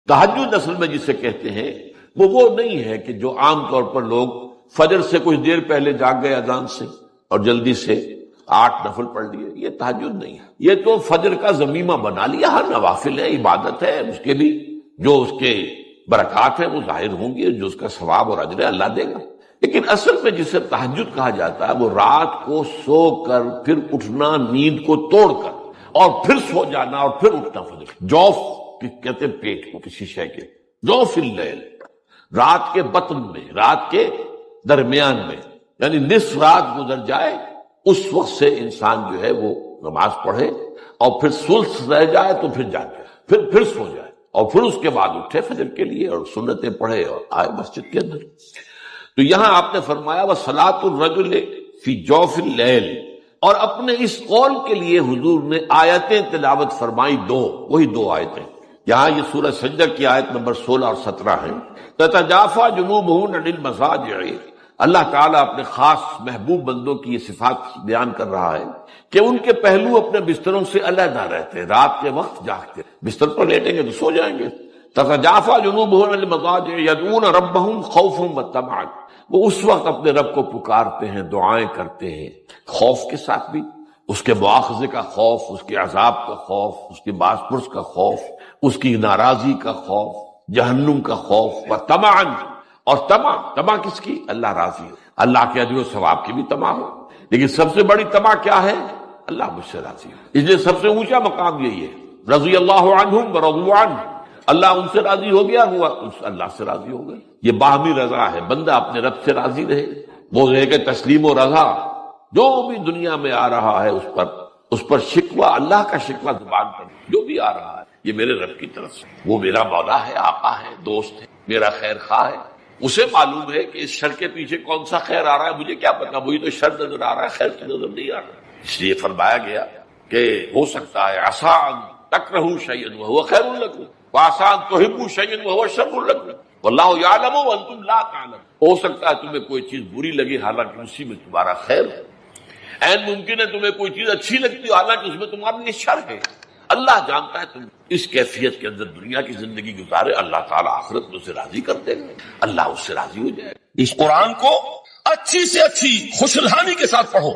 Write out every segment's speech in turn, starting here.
تہجد اصل میں جسے کہتے ہیں وہ نہیں ہے کہ جو عام طور پر لوگ فجر سے کچھ دیر پہلے جاگ گئے اذان سے اور جلدی سے 8 نفل پڑھ لیے، یہ تہجد نہیں ہے، یہ تو فجر کا ضمیمہ بنا لیا. ہر نوافل ہے، عبادت ہے، اس کے بھی جو اس کے برکات ہیں وہ ظاہر ہوں گی، جو اس کا ثواب اور اجر اللہ دے گا. لیکن اصل میں جسے تہجد کہا جاتا ہے وہ رات کو سو کر پھر اٹھنا، نیند کو توڑ کر اور پھر سو جانا اور پھر اٹھنا. فجر جوف کہتے ہیں پیٹ کو کسی شے کے، جوف اللیل، رات کے بطن میں، رات کے درمیان میں، یعنی نصف رات گزر جائے اس وقت سے انسان جو ہے وہ نماز پڑھے اور پھر ثلث رہ جائے تو پھر جاگے، پھر سو جائے اور پھر اس کے بعد اٹھے فجر کے لیے اور سنتیں پڑھے اور آئے مسجد کے اندر. تو یہاں آپ نے فرمایا وَصَلَاةُ الرَّجُلِ فِي جَوْفِ اللَّيْلِ، اور اپنے اس قول کے لیے حضور نے آیتیں تلاوت فرمائی وہی دو آیتیں. یہاں یہ سورہ سجدہ کی آیت نمبر 16 اور 17 ہے. تَتَجَافَىٰ جُنُوبُهُمْ عَنِ الْمَضَاجِعِ، اللہ تعالیٰ اپنے خاص محبوب بندوں کی یہ صفات بیان کر رہا ہے کہ ان کے پہلو اپنے بستروں سے علیحدہ رہتے ہیں، رات کے وقت جاگتے، بستر پر لیٹیں گے تو سو جائیں گے. تَتَجَافَىٰ جُنُوبُهُمْ عَنِ الْمَضَاجِعِ يَدْعُونَ رَبَّهُمْ خَوْفًا وَطَمَعًا، وہ اس وقت اپنے رب کو پکارتے ہیں، دعائیں کرتے ہیں، خوف کے ساتھ بھی، اس کے مواخذے کا خوف، اس کے عذاب کا خوف، اس کے باز پرس کا خوف، اس کی ناراضی کا خوف، جہنم کا خوف، وطمعا، اور طمع کس کی؟ اللہ راضی ہو، اللہ کے اجر و ثواب کی بھی طمع ہو. لیکن سب سے بڑی طمع کیا ہے؟ اللہ مجھ سے راضی ہو. اس لیے سب سے اونچا مقام یہی ہے، رضی اللہ عنہم ورضوا عنہ، اللہ ان سے راضی ہو گیا، ہوا اللہ سے راضی ہو گئے. یہ باہمی رضا ہے، بندہ اپنے رب سے راضی رہے، وہ رہے کہ تسلیم و رضا جو بھی دنیا میں آ رہا ہے اس پر شکوہ، اللہ کا شکوہ زبان پر جو بھی آ رہا ہے یہ میرے رب کی طرف سے، وہ میرا مولا ہے، آقا ہے، دوست ہے، میرا خیر خواہ ہے. اسے معلوم ہے کہ اس شر کے پیچھے کون سا خیر آ رہا ہے، مجھے کیا پتا، مجھے تو شر نظر آ رہا ہے، خیر تو نظر نہیں آ رہا. اس لیے فرمایا گیا کہ ہو سکتا ہے عسیٰ ان تکرہوا شیئا وہو خیر لکم وعسیٰ ان تحبوا شیئا وہو شر لکم واللہ یعلم وانتم لا تعلمون. ہو سکتا ہے تمہیں کوئی چیز بری لگے حالانکہ اسی میں تمہارا خیر ہے، عین ممکن ہے تمہیں کوئی چیز اچھی لگتی ہو حالانکہ اس میں تمہارے لیے شر ہے. اللہ جانتا ہے تم اس کیفیت کے اندر دنیا کی زندگی گزارے، اللہ تعالیٰ آخرت میں اسے راضی کر دے گا، اللہ اس سے راضی ہو جائے. اس قرآن کو اچھی سے اچھی خوشلہانی کے ساتھ پڑھو.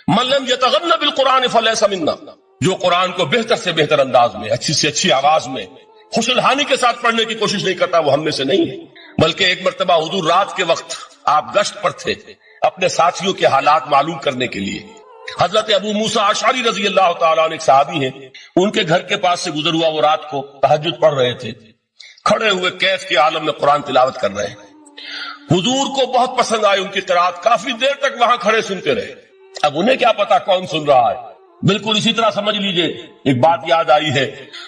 من لم یتغن بالقرآن فلیس منا، جو قرآن کو بہتر سے بہتر انداز میں، اچھی سے اچھی آواز میں، خوشلہانی کے ساتھ پڑھنے کی کوشش نہیں کرتا وہ ہم میں سے نہیں ہے. بلکہ ایک مرتبہ حضور رات کے وقت آپ گشت پر تھے اپنے ساتھیوں کے حالات معلوم کرنے کے لیے. حضرت ابو موسیٰ اشعری رضی اللہ تعالیٰ عنہ ایک صحابی ہیں، ان کے گھر کے پاس سے گزر ہوا، وہ رات کو تہجد پڑھ رہے تھے، کھڑے ہوئے کیف کے عالم میں قرآن تلاوت کر رہے ہیں. حضور کو بہت پسند آئی ان کی قرات، کافی دیر تک وہاں کھڑے سنتے رہے. اب انہیں کیا پتا کون سن رہا ہے. بالکل اسی طرح سمجھ لیجئے ایک بات یاد آئی ہے،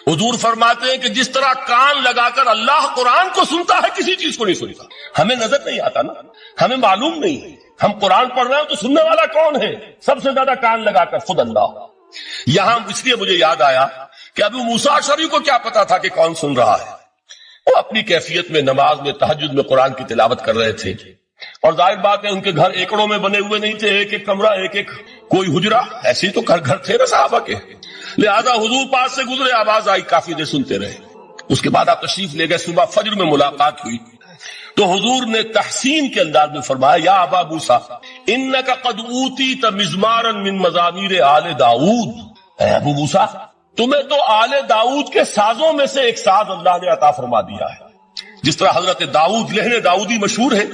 حضور فرماتے ہیں کہ جس طرح کان لگا کر اللہ قرآن کو سنتا ہے کسی چیز کو نہیں سنتا. ہمیں نظر نہیں آتا نا، ہمیں معلوم نہیں، ہم قرآن پڑھ رہے ہیں تو سننے والا کون ہے؟ سب سے زیادہ کان لگا کر خود اللہ. یہاں اس لیے مجھے یاد آیا کہ ابو موسیٰ اشعری کو کیا پتا تھا کہ کون سن رہا ہے. وہ اپنی کیفیت میں نماز میں تہجد میں قرآن کی تلاوت کر رہے تھے، اور ظاہر بات ہے ان کے گھر ایکڑوں میں بنے ہوئے نہیں تھے، ایک ایک کمرہ، ایک ایک کوئی حجرہ، ایسے ہی تو گھر تھے نا صحابہ کے. لہذا حضور پاس سے گزرے، آواز آئی، کافی دیر سنتے رہے. اس کے بعد آپ تشریف لے گئے، صبح فجر میں ملاقات ہوئی تو حضور نے تحسین کے انداز میں فرمایا، یا ابا موسیٰ انک قد اوتیت مزمارا من مزامیر آل داؤد. اے ابو موسیٰ تمہیں تو آل داؤد کے سازوں میں سے ایک ساز اللہ نے عطا فرما دیا ہے. جس طرح حضرت داؤد، لہن داؤدی مشہور ہے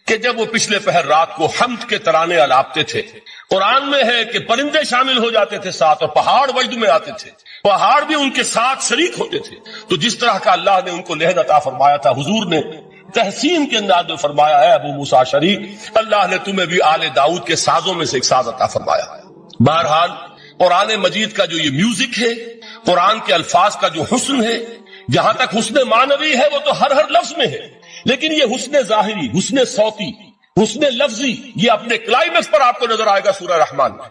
کہ جب وہ پچھلے پہر رات کو حمد کے ترانے الاپتے تھے، قرآن میں ہے کہ پرندے شامل ہو جاتے تھے ساتھ، اور پہاڑ وجد میں آتے تھے، پہاڑ بھی ان کے ساتھ شریک ہوتے تھے. تو جس طرح کا اللہ نے ان کو لہن عطا فرمایا تھا، حضور نے تحسین کے انداز میں فرمایا ہے ابو موسیٰ اشعری اللہ نے تمہیں بھی آل داؤد کے سازوں میں سے ایک ساز عطا فرمایا. بہرحال قرآن مجید کا جو یہ میوزک ہے، قرآن کے الفاظ کا جو حسن ہے، جہاں تک حسن معنوی ہے وہ تو ہر لفظ میں ہے، لیکن یہ حسن ظاہری، حسن صوتی، حسن لفظی، یہ اپنے کلائمیکس پر آپ کو نظر آئے گا سورہ رحمان میں.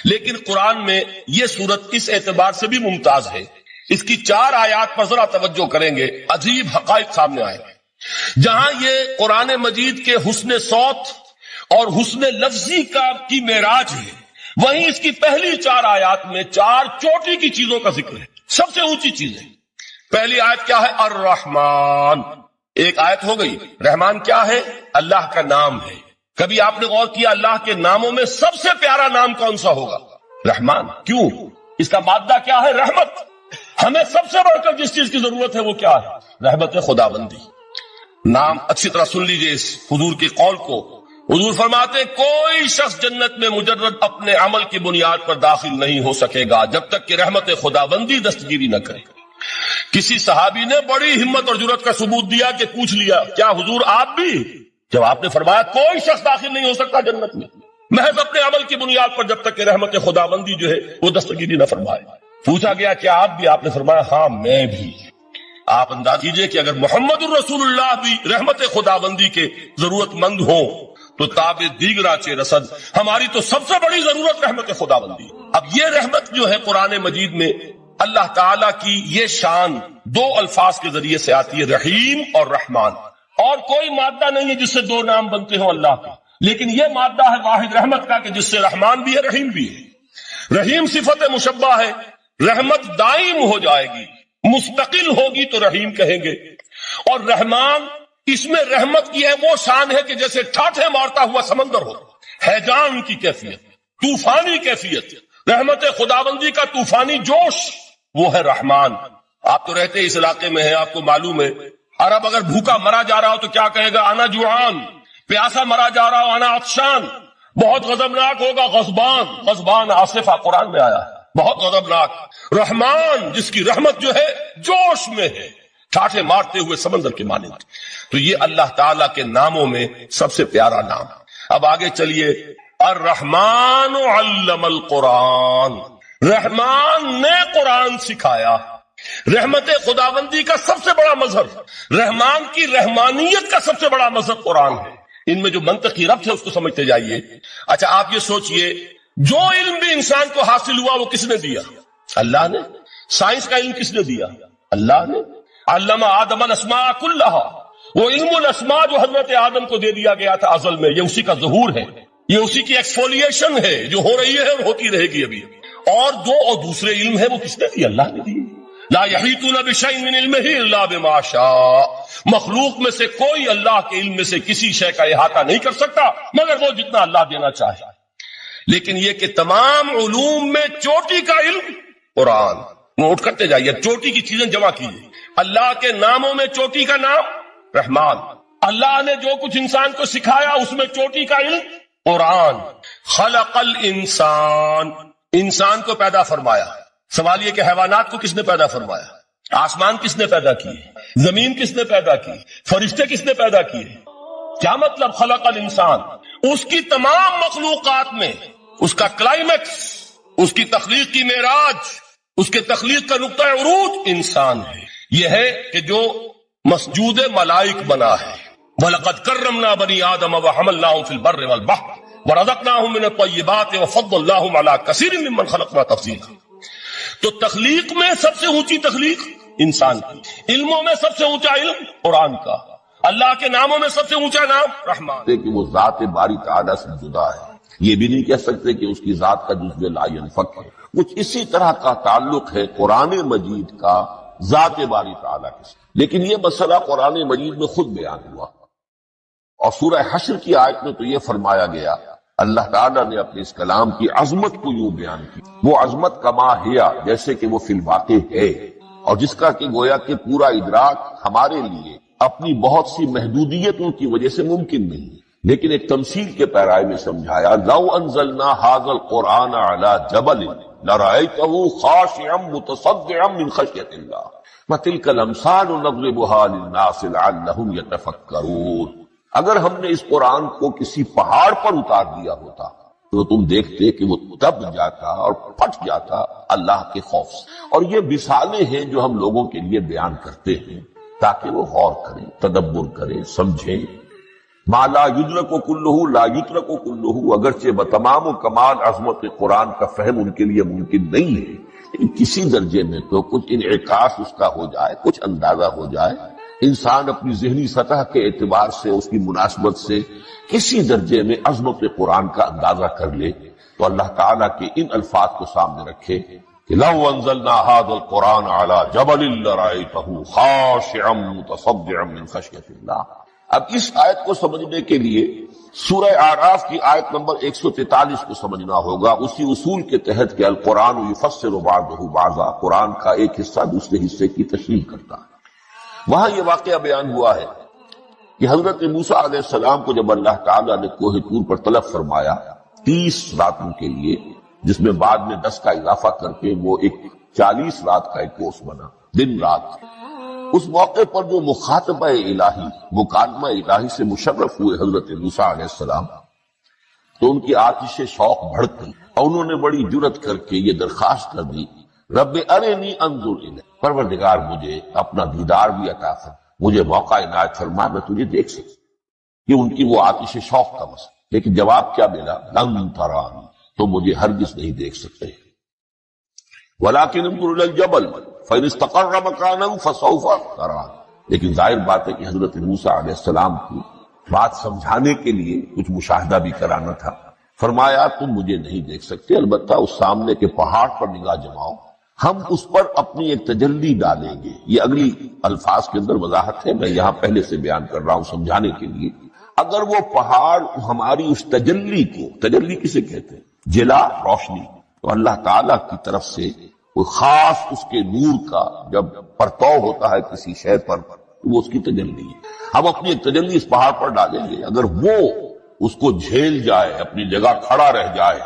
لیکن قرآن میں یہ سورت اس اعتبار سے بھی ممتاز ہے، اس کی 4 آیات پر ذرا توجہ کریں گے، عجیب حقائق سامنے آئے گے. جہاں یہ قرآن مجید کے حسن صوت اور حسن لفظی کی معراج ہے، وہیں اس کی پہلی 4 آیات میں 4 چوٹی کی چیزوں کا ذکر ہے. سب سے اونچی چیز ہے. پہلی آیت کیا ہے؟ الرحمن، ایک آیت ہو گئی۔ رحمان کیا ہے؟ اللہ کا نام ہے۔ کبھی آپ نے غور کیا اللہ کے ناموں میں سب سے پیارا نام کون سا ہوگا؟ رحمان۔ کیوں؟ اس کا مادہ کیا ہے؟ رحمت۔ ہمیں سب سے بڑھ کر جس چیز کی ضرورت ہے وہ کیا ہے؟ رحمت خداوندی۔ نام اچھی طرح سن لیجئے اس حضور کے قول کو۔ حضور فرماتے ہیں کوئی شخص جنت میں مجرد اپنے عمل کی بنیاد پر داخل نہیں ہو سکے گا جب تک کہ رحمت خداوندی دستگیری نہ کرے۔ کسی صحابی نے بڑی ہمت اور جرأت کا ثبوت دیا کہ پوچھ لیا کیا حضور آپ بھی؟ جب آپ نے فرمایا کوئی شخص داخل نہیں ہو سکتا جنت میں محض اپنے عمل کی بنیاد پر جب تک کہ رحمت خداوندی جو ہے وہ دستگیری نہ فرمائے۔ پوچھا گیا کیا آپ بھی؟ آپ نے فرمایا ہاں میں بھی۔ آپ انداز کیجئے کہ اگر محمد الرسول اللہ بھی رحمت خداوندی کے ضرورت مند ہوں تو تاب دیگرا چے رسد ہماری تو سب سے بڑی ضرورت رحمت خداوندی۔ اب یہ رحمت جو ہے قرآن مجید میں اللہ تعالیٰ کی یہ شان دو الفاظ کے ذریعے سے آتی ہے، رحیم اور رحمان، اور کوئی مادہ نہیں ہے جس سے دو نام بنتے ہوں اللہ کا، لیکن یہ مادہ ہے واحد رحمت کا کہ جس سے رحمان بھی ہے رحیم بھی ہے۔ رحیم صفت مشبہ ہے، رحمت دائم ہو جائے گی، مستقل ہوگی تو رحیم کہیں گے، اور رحمان اس میں رحمت کی ہے وہ شان ہے کہ جیسے ٹھاٹھے مارتا ہوا سمندر ہو، ہیجان کی کیفیت، طوفانی کیفیت، رحمت خداوندی کا طوفانی جوش، وہ ہے رحمان۔ آپ تو رہتے اس علاقے میں ہیں، آپ کو معلوم ہے عرب اگر بھوکا مرا جا رہا ہو تو کیا کہے گا؟ انا جوعان۔ پیاسا مرا جا رہا ہو انا عطشان۔ بہت غضبناک ہوگا غضبان، غضبان آصفہ قرآن میں آیا ہے، بہت غضبناک۔ رحمان جس کی رحمت جو ہے جوش میں ہے، ٹھاٹھے مارتے ہوئے سمندر کے مانند۔ تو یہ اللہ تعالیٰ کے ناموں میں سب سے پیارا نام۔ اب آگے چلیے، الرحمن علم القرآن، رحمان نے قرآن سکھایا۔ رحمت خداوندی کا سب سے بڑا مظہر، رحمان کی رحمانیت کا سب سے بڑا مظہر قرآن ہے۔ ان میں جو منطقی ربط ہے اس کو سمجھتے جائیے۔ اچھا آپ یہ سوچئے جو علم بھی انسان کو حاصل ہوا وہ کس نے دیا؟ اللہ نے۔ سائنس کا علم کس نے دیا؟ اللہ نے۔ علم آدم الاسماء کلہا، وہ علم الاسماء جو حضرت آدم کو دے دیا گیا تھا ازل میں، یہ اسی کا ظہور ہے، یہ اسی کی ایکسفولیشن ہے جو ہو رہی ہے اور ہوتی رہے گی ابھی۔ اور دوسرے علم ہے وہ کس نے دی؟ اللہ نے دی۔ لا یحیطون بشیء من علمہ الا بما شاء، مخلوق میں سے کوئی اللہ کے علم میں سے کسی شے کا احاطہ نہیں کر سکتا مگر وہ جتنا اللہ دینا چاہے۔ لیکن یہ کہ تمام علوم میں چوٹی کا علم قرآن، نوٹ کرتے جائیے، چوٹی کی چیزیں جمع کیجیے۔ اللہ کے ناموں میں چوٹی کا نام رحمان، اللہ نے جو کچھ انسان کو سکھایا اس میں چوٹی کا علم قرآن۔ خلق الانسان، انسان کو پیدا فرمایا۔ سوال یہ کہ حیوانات کو کس نے پیدا فرمایا؟ آسمان کس نے پیدا کیے؟ زمین کس نے پیدا کی؟ فرشتے کس نے پیدا کیے؟ کیا مطلب خلق الانسان؟ اس کی تمام مخلوقات میں اس کا کلائمیکس، اس کی تخلیق کی معراج، اس کے تخلیق کا نقطہ عروج انسان ہے۔ یہ ہے کہ جو مسجود ملائک بنا ہے۔ وَلَقَدْ كَرَّمْنَا بَنِي آدَمَ وَحَمَلْنَاهُمْ فِي الْبَرِّ وَالْبَحْرِ وَرَزَقْنَاهُمْ مِنَ الطَّيِّبَاتِ وَفَضَّلْنَاهُمْ عَلَى كَثِيرٍ مِّمَّنْ خَلَقْنَا تَفْضِيلًا۔ تو تخلیق میں سب سے اونچی تخلیق انسان کی، علموں میں سب سے اونچا علم قرآن کا، اللہ کے ناموں میں سب سے اونچا نام رحمان۔ کہ وہ ذات باری تعالیٰ سے جدا ہے، یہ بھی نہیں کہہ سکتے کہ اس کی ذات کا جزو لا ينفک ہے۔ کچھ اسی طرح کا تعلق ہے قرآن مجید کا ذات باری تعالیٰ کے ساتھ، لیکن یہ مسئلہ قرآن مجید میں خود بیان ہوا، اور سورہ حشر کی آیت میں تو یہ فرمایا گیا، اللہ تعالیٰ نے اپنے اس کلام کی عظمت کو یوں بیان کی، وہ عظمت کما ہیا، جیسے کہ وہ فی الواقع ہے، اور جس کا کہ گویا کہ پورا ادراک ہمارے لیے اپنی بہت سی محدودیتوں کی وجہ سے ممکن نہیں، لیکن ایک تمثیل کے پیرائے میں سمجھایا، لو انزلنا ھذا القرآن علی جبل لرأیتہ خاشعا متصدعا من خشیۃ اللہ وتلک الامثال نضربها للناس لعلهم یتفکرون۔ اگر ہم نے اس قرآن کو کسی پہاڑ پر اتار دیا ہوتا تو تم دیکھتے کہ وہ دب جاتا اور پھٹ جاتا اللہ کے خوف سے۔ اور یہ مثالیں ہیں جو ہم لوگوں کے لیے بیان کرتے ہیں تاکہ وہ غور کریں، تدبر کریں، سمجھیں۔ ما لا یدرک کلہ لا یترک کلہ، اگرچہ بتمام و کمال عظمت قرآن کا فہم ان کے لیے ممکن نہیں ہے، لیکن کسی درجے میں تو کچھ انعکاس اس کا ہو جائے، کچھ اندازہ ہو جائے، انسان اپنی ذہنی سطح کے اعتبار سے اس کی مناسبت سے کسی درجے میں عظمت قرآن کا اندازہ کر لے تو اللہ تعالیٰ کے ان الفاظ کو سامنے رکھے کہ لو انزلنا هذا القرآن على جبل لرأيته خاشعا متصدعا من خشیۃ اللہ۔ اب اس آیت کو سمجھنے کے لیے سورہ اعراف کی آیت نمبر 143 کو سمجھنا ہوگا، اسی اصول کے تحت کہ القرآن یفسر بعضہ بعضا، قرآن کا ایک حصہ دوسرے حصے کی تشریح کرتا ہے۔ وہاں یہ واقعہ بیان ہوا ہے کہ حضرت موسیٰ علیہ السلام کو جب اللہ تعالیٰ نے کوہ طور پر طلب فرمایا 30 راتوں کے لیے، جس میں بعد میں 10 کا اضافہ کر کے وہ ایک 40 رات کا ایک کورس بنا، دن رات، اس موقع پر جو مخاطبہ الہی، مکالمہ الہی سے مشرف ہوئے حضرت موسیٰ علیہ السلام، تو ان کی آتش شوق بھڑک گئی اور انہوں نے بڑی جرت کر کے یہ درخواست کر دی، رب ارنی انظر الیک، پروردگار مجھے اپنا دیدار بھی عطا کر، مجھے موقع عنایت فرما، میں تجھے دیکھ سکوں۔ یہ ان کی وہ آتش شوق کا مسئلہ، لیکن جواب کیا ملا؟ لن ترانی، تو مجھے ہرگز نہیں دیکھ سکتے، ولیکن انظر الی الجبل فإن استقر مکانہ فسوف ترانی۔ لیکن ظاہر بات ہے کہ حضرت موسیٰ علیہ السلام کو بات سمجھانے کے لیے کچھ مشاہدہ بھی کرانا تھا۔ فرمایا تم مجھے نہیں دیکھ سکتے، البتہ اس سامنے کے پہاڑ پر نگاہ جماؤ، ہم اس پر اپنی ایک تجلی ڈالیں گے۔ یہ اگلی الفاظ کے اندر وضاحت ہے، میں یہاں پہلے سے بیان کر رہا ہوں سمجھانے کے لیے۔ اگر وہ پہاڑ ہماری اس تجلی کو، تجلی کسے کہتے ہیں؟ جلا، روشنی، تو اللہ تعالیٰ کی طرف سے کوئی خاص اس کے نور کا جب پرتو ہوتا ہے کسی شے پر تو وہ اس کی تجلی ہے۔ ہم اپنی ایک تجلی اس پہاڑ پر ڈالیں گے، اگر وہ اس کو جھیل جائے، اپنی جگہ کھڑا رہ جائے،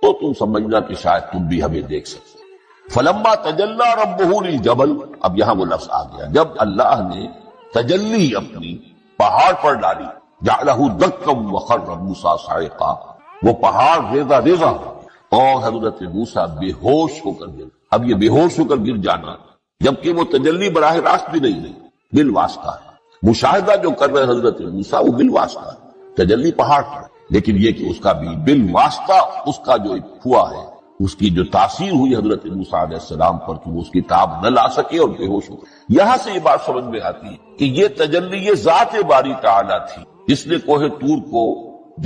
تو تم سمجھنا کہ شاید تم بھی ہمیں دیکھ سکتے۔ فلما تجلی ربہ للجبل، اب یہاں وہ لفظ آ گیا، جب اللہ نے تجلی اپنی پہاڑ پر ڈالی، جعلہ دکا وخر موسیٰ صاعقا، وہ پہاڑ ریزہ ریزہ ہو اور حضرت موسیٰ بے ہوش ہو کر گر۔ اب یہ بے ہوش ہو کر گر جانا، جبکہ وہ تجلی براہ راست بھی نہیں ہے، بالواسطہ ہے۔ مشاہدہ جو کر رہے حضرت موسیٰ وہ بالواسطہ ہے، تجلی پہاڑ پر، لیکن یہ کہ اس کا بھی بالواسطہ اس کا جو ہوا ہے، اس کی جو تاثیر ہوئی حضرت موسیٰ علیہ السلام پر کہ وہ اس کی تاب نہ لا سکے اور بے ہوش ہو۔ یہاں سے یہ بات سمجھ میں آتی ہے کہ یہ تجلی یہ ذات باری تعالیٰ تھی جس نے کوہ طور کو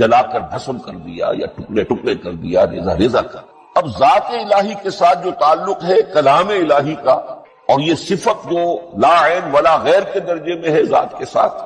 جلا کر بھسم کر دیا یا ٹکڑے ٹکڑے کر دیا، ریزہ ریزہ کر۔ اب ذات الہی کے ساتھ جو تعلق ہے کلام الہی کا، اور یہ صفت جو لا عین ولا غیر کے درجے میں ہے ذات کے ساتھ،